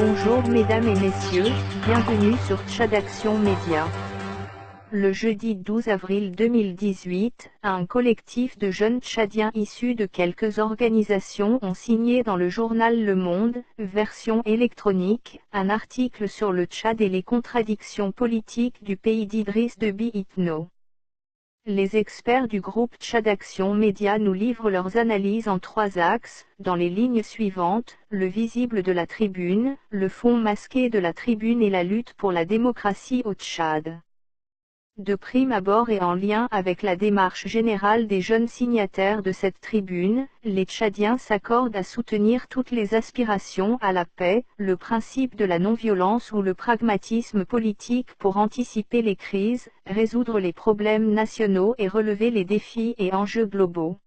Bonjour mesdames et messieurs, bienvenue sur Tchadaction Média. Le jeudi 12 avril 2018, un collectif de jeunes Tchadiens issus de quelques organisations ont signé dans le journal Le Monde, version électronique, un article sur le Tchad et les contradictions politiques du pays d'Idriss Déby Itno. Les experts du groupe Tchadaction Média nous livrent leurs analyses en 3 axes, dans les lignes suivantes: le visible de la tribune, le fond masqué de la tribune et la lutte pour la démocratie au Tchad. De prime abord et en lien avec la démarche générale des jeunes signataires de cette tribune, les Tchadiens s'accordent à soutenir toutes les aspirations à la paix, le principe de la non-violence ou le pragmatisme politique pour anticiper les crises, résoudre les problèmes nationaux et relever les défis et enjeux globaux.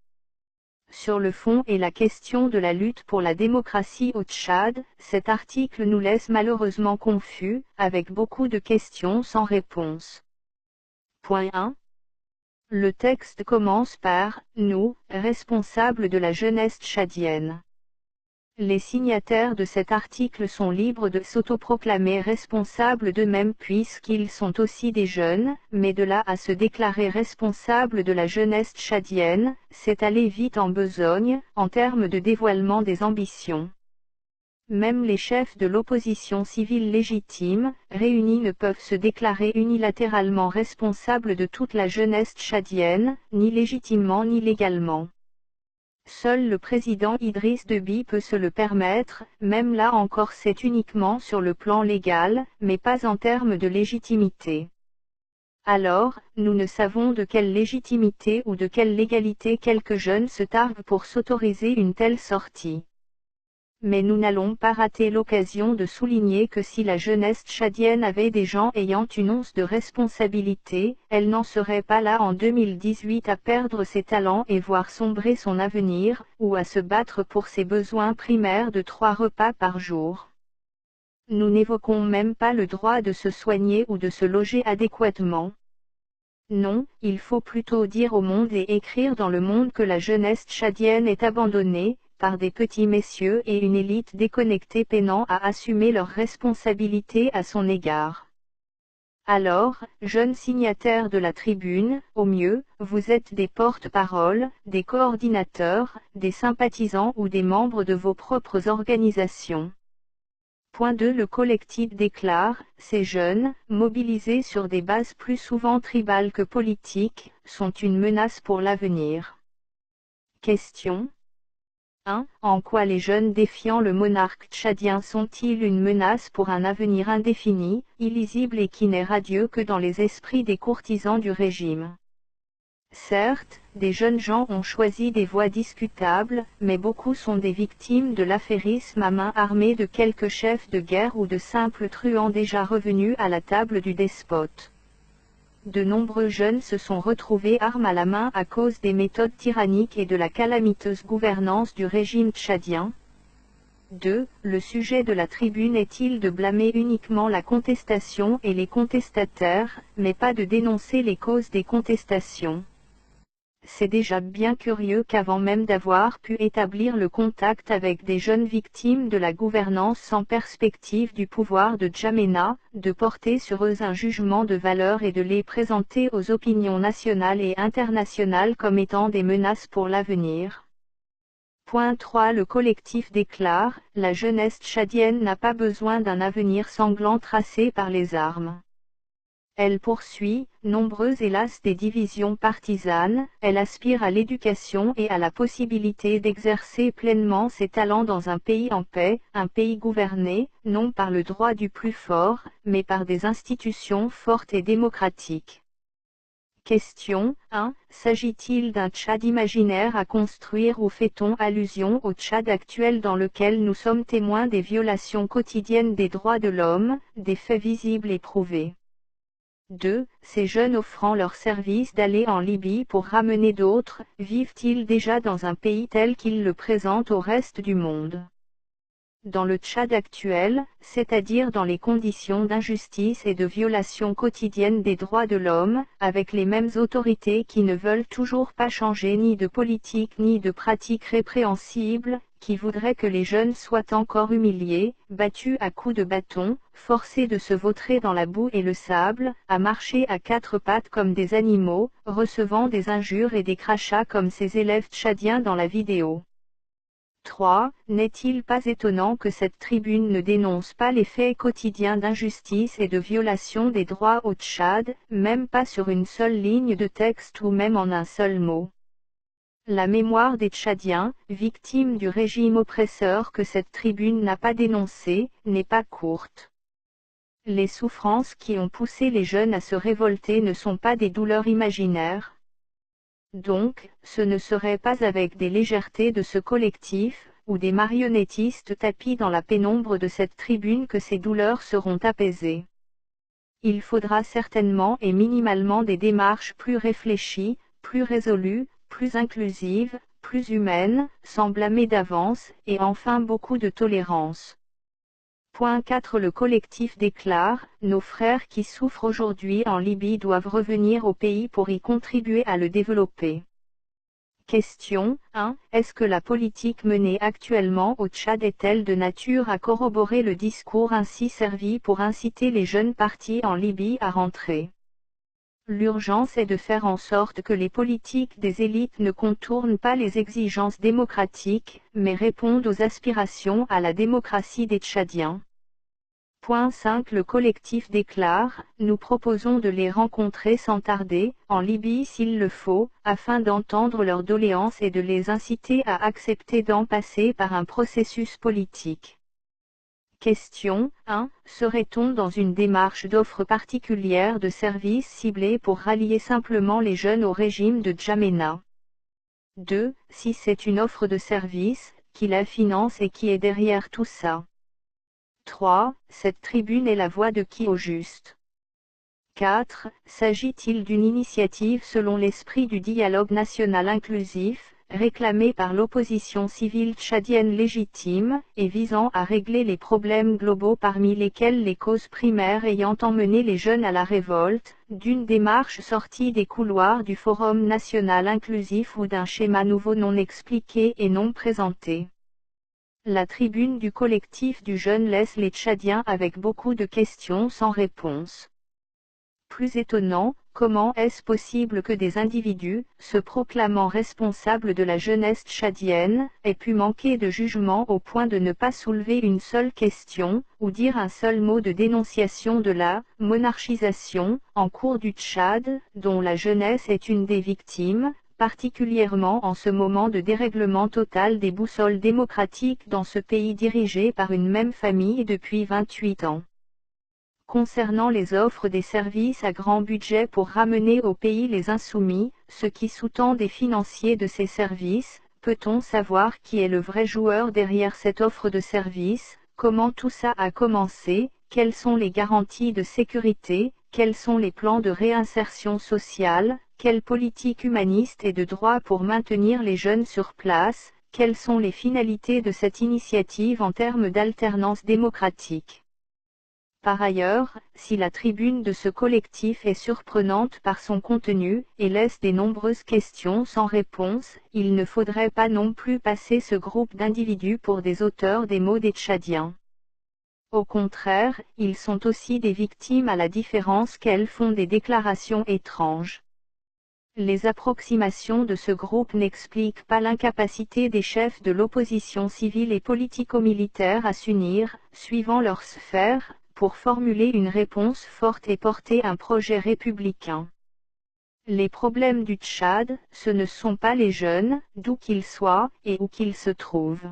Sur le fond et la question de la lutte pour la démocratie au Tchad, cet article nous laisse malheureusement confus, avec beaucoup de questions sans réponse. Point 1. Le texte commence par « Nous, responsables de la jeunesse tchadienne ». Les signataires de cet article sont libres de s'autoproclamer responsables d'eux-mêmes puisqu'ils sont aussi des jeunes, mais de là à se déclarer responsables de la jeunesse tchadienne, c'est aller vite en besogne, en termes de dévoilement des ambitions. Même les chefs de l'opposition civile légitime, réunis ne peuvent se déclarer unilatéralement responsables de toute la jeunesse tchadienne, ni légitimement ni légalement. Seul le président Idriss Déby peut se le permettre, même là encore c'est uniquement sur le plan légal, mais pas en termes de légitimité. Alors, nous ne savons de quelle légitimité ou de quelle légalité quelques jeunes se targuent pour s'autoriser une telle sortie. Mais nous n'allons pas rater l'occasion de souligner que si la jeunesse tchadienne avait des gens ayant une once de responsabilité, elle n'en serait pas là en 2018 à perdre ses talents et voir sombrer son avenir, ou à se battre pour ses besoins primaires de 3 repas par jour. Nous n'évoquons même pas le droit de se soigner ou de se loger adéquatement. Non, il faut plutôt dire au monde et écrire dans le monde que la jeunesse tchadienne est abandonnée, par des petits messieurs et une élite déconnectée peinant à assumer leurs responsabilités à son égard. Alors, jeunes signataires de la tribune, au mieux, vous êtes des porte-paroles, des coordinateurs, des sympathisants ou des membres de vos propres organisations. Point 2. Le collectif déclare, ces jeunes, mobilisés sur des bases plus souvent tribales que politiques, sont une menace pour l'avenir. Question. 1. En quoi les jeunes défiant le monarque tchadien sont-ils une menace pour un avenir indéfini, illisible et qui n'est radieux que dans les esprits des courtisans du régime? Certes, des jeunes gens ont choisi des voies discutables, mais beaucoup sont des victimes de l'affairisme à main armée de quelques chefs de guerre ou de simples truands déjà revenus à la table du despote. De nombreux jeunes se sont retrouvés armes à la main à cause des méthodes tyranniques et de la calamiteuse gouvernance du régime tchadien. 2. Le sujet de la tribune est-il de blâmer uniquement la contestation et les contestataires, mais pas de dénoncer les causes des contestations? C'est déjà bien curieux qu'avant même d'avoir pu établir le contact avec des jeunes victimes de la gouvernance sans perspective du pouvoir de Djamena, de porter sur eux un jugement de valeur et de les présenter aux opinions nationales et internationales comme étant des menaces pour l'avenir. Point 3. Le collectif déclare, la jeunesse tchadienne n'a pas besoin d'un avenir sanglant tracé par les armes. Elle poursuit, nombreuses hélas des divisions partisanes, elle aspire à l'éducation et à la possibilité d'exercer pleinement ses talents dans un pays en paix, un pays gouverné, non par le droit du plus fort, mais par des institutions fortes et démocratiques. Question 1. S'agit-il d'un Tchad imaginaire à construire ou fait-on allusion au Tchad actuel dans lequel nous sommes témoins des violations quotidiennes des droits de l'homme, des faits visibles et prouvés? 2. Ces jeunes offrant leur service d'aller en Libye pour ramener d'autres, vivent-ils déjà dans un pays tel qu'ils le présentent au reste du monde? Dans le Tchad actuel, c'est-à-dire dans les conditions d'injustice et de violation quotidienne des droits de l'homme, avec les mêmes autorités qui ne veulent toujours pas changer ni de politique ni de pratiques répréhensibles, qui voudraient que les jeunes soient encore humiliés, battus à coups de bâton, forcés de se vautrer dans la boue et le sable, à marcher à quatre pattes comme des animaux, recevant des injures et des crachats comme ces élèves tchadiens dans la vidéo. 3. N'est-il pas étonnant que cette tribune ne dénonce pas les faits quotidiens d'injustice et de violation des droits au Tchad, même pas sur une seule ligne de texte ou même en un seul mot? La mémoire des Tchadiens, victimes du régime oppresseur que cette tribune n'a pas dénoncé, n'est pas courte. Les souffrances qui ont poussé les jeunes à se révolter ne sont pas des douleurs imaginaires. Donc, ce ne serait pas avec des légèretés de ce collectif, ou des marionnettistes tapis dans la pénombre de cette tribune que ces douleurs seront apaisées. Il faudra certainement et minimalement des démarches plus réfléchies, plus résolues, plus inclusives, plus humaines, sans blâmer d'avance, et enfin beaucoup de tolérance. Point 4. Le collectif déclare, nos frères qui souffrent aujourd'hui en Libye doivent revenir au pays pour y contribuer à le développer. Question 1. Est-ce que la politique menée actuellement au Tchad est-elle de nature à corroborer le discours ainsi servi pour inciter les jeunes partis en Libye à rentrer? L'urgence est de faire en sorte que les politiques des élites ne contournent pas les exigences démocratiques, mais répondent aux aspirations à la démocratie des Tchadiens. Point 5. Le collectif déclare, nous proposons de les rencontrer sans tarder, en Libye s'il le faut, afin d'entendre leurs doléances et de les inciter à accepter d'en passer par un processus politique. Question 1. Serait-on dans une démarche d'offre particulière de services ciblés pour rallier simplement les jeunes au régime de Djamena? 2. Si c'est une offre de service, qui la finance et qui est derrière tout ça? 3. Cette tribune est la voix de qui au juste? 4. S'agit-il d'une initiative selon l'esprit du dialogue national inclusif, réclamé par l'opposition civile tchadienne légitime, et visant à régler les problèmes globaux parmi lesquels les causes primaires ayant emmené les jeunes à la révolte, d'une démarche sortie des couloirs du Forum national inclusif ou d'un schéma nouveau non expliqué et non présenté? La tribune du collectif du jeune laisse les Tchadiens avec beaucoup de questions sans réponse. Plus étonnant, comment est-ce possible que des individus, se proclamant responsables de la jeunesse tchadienne, aient pu manquer de jugement au point de ne pas soulever une seule question, ou dire un seul mot de dénonciation de la monarchisation en cours du Tchad, dont la jeunesse est une des victimes, particulièrement en ce moment de dérèglement total des boussoles démocratiques dans ce pays dirigé par une même famille depuis 28 ans. Concernant les offres des services à grand budget pour ramener au pays les insoumis, ce qui sous-tend des financiers de ces services, peut-on savoir qui est le vrai joueur derrière cette offre de services, comment tout ça a commencé, quelles sont les garanties de sécurité, quels sont les plans de réinsertion sociale, quelle politique humaniste et de droit pour maintenir les jeunes sur place, quelles sont les finalités de cette initiative en termes d'alternance démocratique? Par ailleurs, si la tribune de ce collectif est surprenante par son contenu, et laisse de nombreuses questions sans réponse, il ne faudrait pas non plus passer ce groupe d'individus pour des auteurs des maux des Tchadiens. Au contraire, ils sont aussi des victimes à la différence qu'elles font des déclarations étranges. Les approximations de ce groupe n'expliquent pas l'incapacité des chefs de l'opposition civile et politico-militaire à s'unir, suivant leur sphère, pour formuler une réponse forte et porter un projet républicain. Les problèmes du Tchad, ce ne sont pas les jeunes, d'où qu'ils soient, et où qu'ils se trouvent.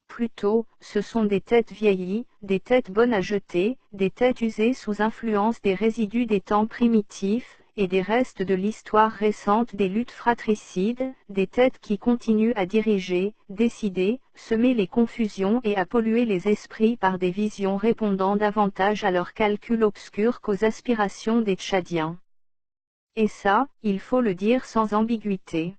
Plutôt, ce sont des têtes vieillies, des têtes bonnes à jeter, des têtes usées sous influence des résidus des temps primitifs, et des restes de l'histoire récente des luttes fratricides, des têtes qui continuent à diriger, décider, semer les confusions et à polluer les esprits par des visions répondant davantage à leurs calculs obscurs qu'aux aspirations des Tchadiens. Et ça, il faut le dire sans ambiguïté.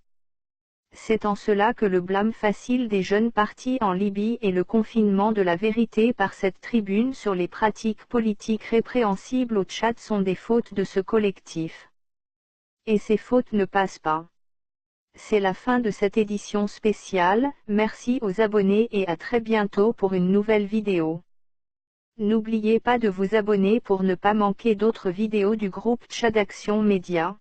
C'est en cela que le blâme facile des jeunes partis en Libye et le confinement de la vérité par cette tribune sur les pratiques politiques répréhensibles au Tchad sont des fautes de ce collectif. Et ces fautes ne passent pas. C'est la fin de cette édition spéciale, merci aux abonnés et à très bientôt pour une nouvelle vidéo. N'oubliez pas de vous abonner pour ne pas manquer d'autres vidéos du groupe Tchad Action Média.